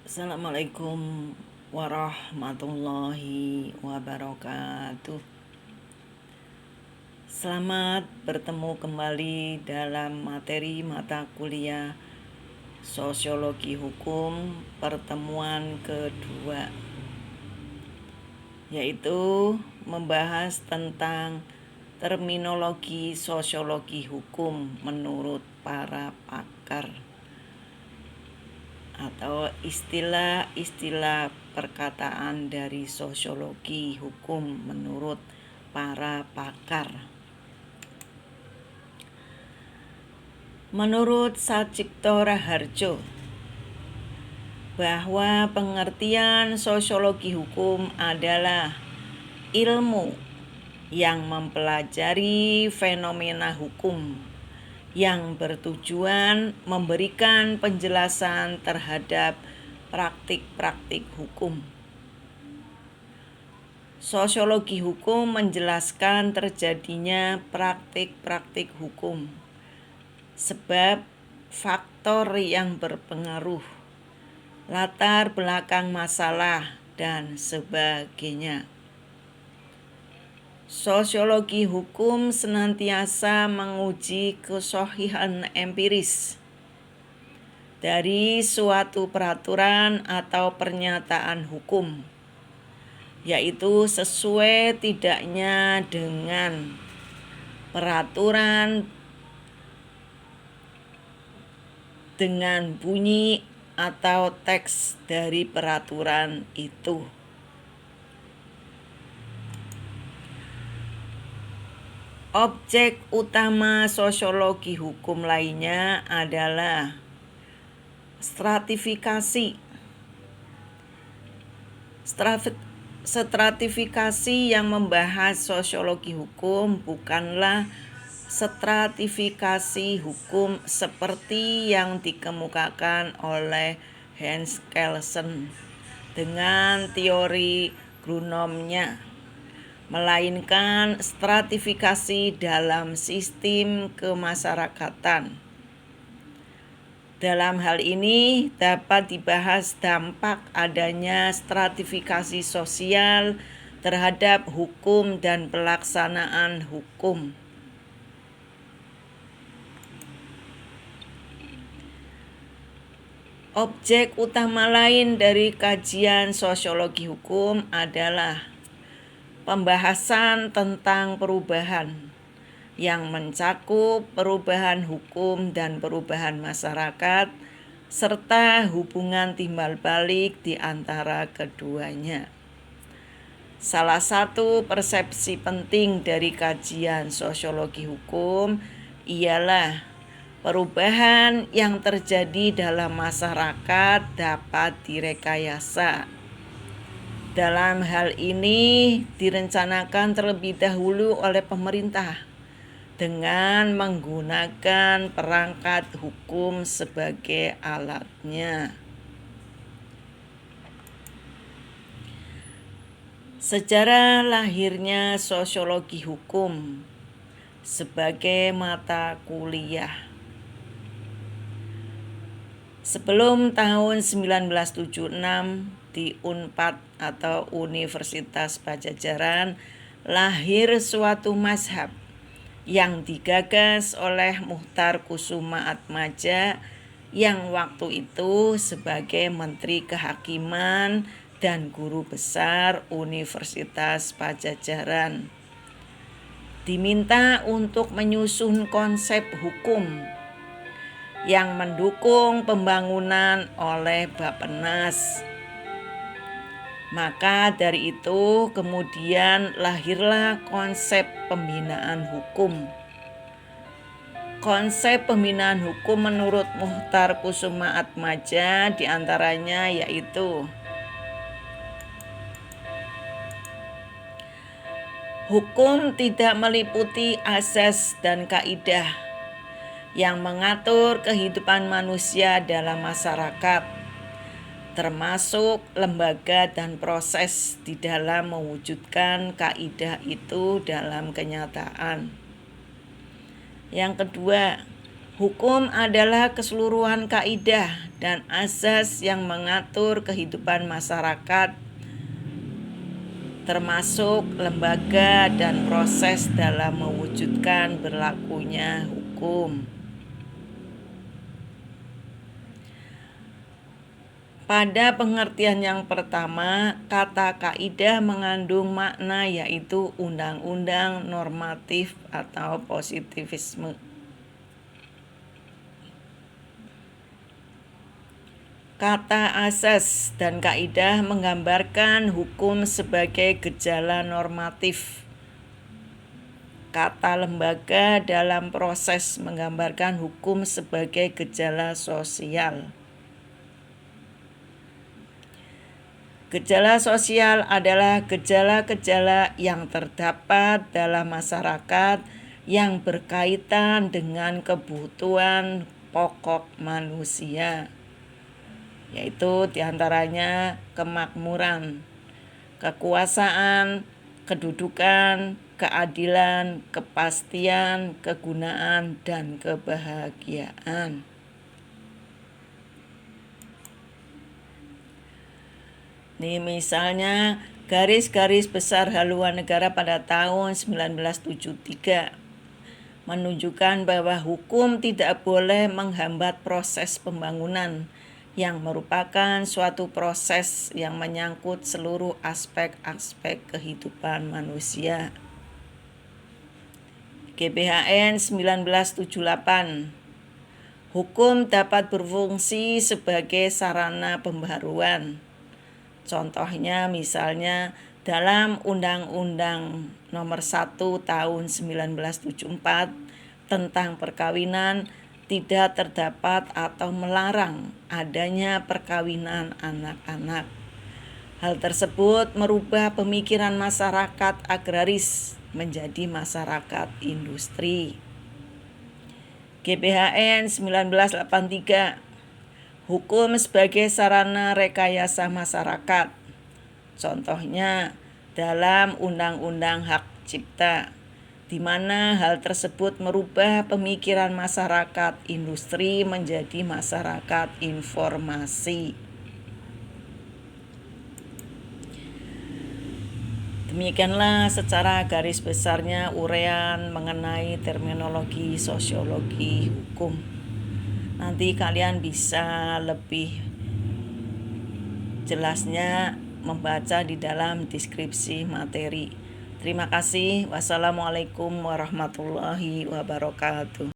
Assalamualaikum warahmatullahi wabarakatuh. Selamat bertemu kembali dalam materi mata kuliah Sosiologi Hukum pertemuan kedua, yaitu membahas tentang terminologi sosiologi hukum menurut para pakar atau istilah-istilah perkataan dari sosiologi hukum menurut para pakar. Menurut Satjito Raharjo, bahwa pengertian sosiologi hukum adalah ilmu yang mempelajari fenomena hukum yang bertujuan memberikan penjelasan terhadap praktik-praktik hukum. Sosiologi hukum menjelaskan terjadinya praktik-praktik hukum, sebab faktor yang berpengaruh, latar belakang masalah, dan sebagainya. Sosiologi hukum senantiasa menguji kesohihan empiris dari suatu peraturan atau pernyataan hukum, yaitu sesuai tidaknya dengan peraturan dengan bunyi atau teks dari peraturan itu. Objek utama sosiologi hukum lainnya adalah stratifikasi. Stratifikasi yang membahas sosiologi hukum bukanlah stratifikasi hukum seperti yang dikemukakan oleh Hans Kelsen dengan teori Grunomnya, melainkan stratifikasi dalam sistem kemasyarakatan. Dalam hal ini dapat dibahas dampak adanya stratifikasi sosial terhadap hukum dan pelaksanaan hukum. Objek utama lain dari kajian sosiologi hukum adalah pembahasan tentang perubahan yang mencakup perubahan hukum dan perubahan masyarakat, serta hubungan timbal balik di antara keduanya. Salah satu persepsi penting dari kajian sosiologi hukum ialah perubahan yang terjadi dalam masyarakat dapat direkayasa. Dalam hal ini direncanakan terlebih dahulu oleh pemerintah dengan menggunakan perangkat hukum sebagai alatnya. Sejarah lahirnya sosiologi hukum sebagai mata kuliah. Sebelum tahun 1976 di Unpad atau Universitas Padjadjaran lahir suatu mazhab yang digagas oleh Muchtar Kusumaatmadja yang waktu itu sebagai Menteri Kehakiman dan Guru Besar Universitas Padjadjaran. Diminta untuk menyusun konsep hukum yang mendukung pembangunan oleh Bappenas. Maka dari itu kemudian lahirlah konsep pembinaan hukum. Konsep pembinaan hukum menurut Muchtar Kusumaatmadja diantaranya yaitu hukum tidak meliputi asas dan kaidah yang mengatur kehidupan manusia dalam masyarakat, termasuk lembaga dan proses di dalam mewujudkan kaidah itu dalam kenyataan. Yang kedua, Hukum adalah keseluruhan kaidah dan asas yang mengatur kehidupan masyarakat, termasuk lembaga dan proses dalam mewujudkan berlakunya hukum. Pada pengertian yang pertama, kata kaidah mengandung makna yaitu undang-undang normatif atau positivisme. Kata asas dan kaidah menggambarkan hukum sebagai gejala normatif. Kata lembaga dalam proses menggambarkan hukum sebagai gejala sosial. Gejala sosial adalah gejala-gejala yang terdapat dalam masyarakat yang berkaitan dengan kebutuhan pokok manusia, yaitu diantaranya kemakmuran, kekuasaan, kedudukan, keadilan, kepastian, kegunaan, dan kebahagiaan. Nih misalnya garis-garis besar haluan negara pada tahun 1973 menunjukkan bahwa hukum tidak boleh menghambat proses pembangunan yang merupakan suatu proses yang menyangkut seluruh aspek-aspek kehidupan manusia. GBHN 1978. Hukum dapat berfungsi sebagai sarana pembaharuan. Contohnya misalnya dalam Undang-Undang Nomor 1 Tahun 1974 tentang perkawinan tidak terdapat atau melarang adanya perkawinan anak-anak. Hal tersebut merubah pemikiran masyarakat agraris menjadi masyarakat industri. GBHN 1983. Hukum sebagai sarana rekayasa masyarakat. Contohnya dalam Undang-Undang Hak Cipta, di mana hal tersebut merubah pemikiran masyarakat industri menjadi masyarakat informasi. Demikianlah secara garis besarnya uraian mengenai terminologi sosiologi hukum. Nanti kalian bisa lebih jelasnya membaca di dalam deskripsi materi. Terima kasih. Wassalamualaikum warahmatullahi wabarakatuh.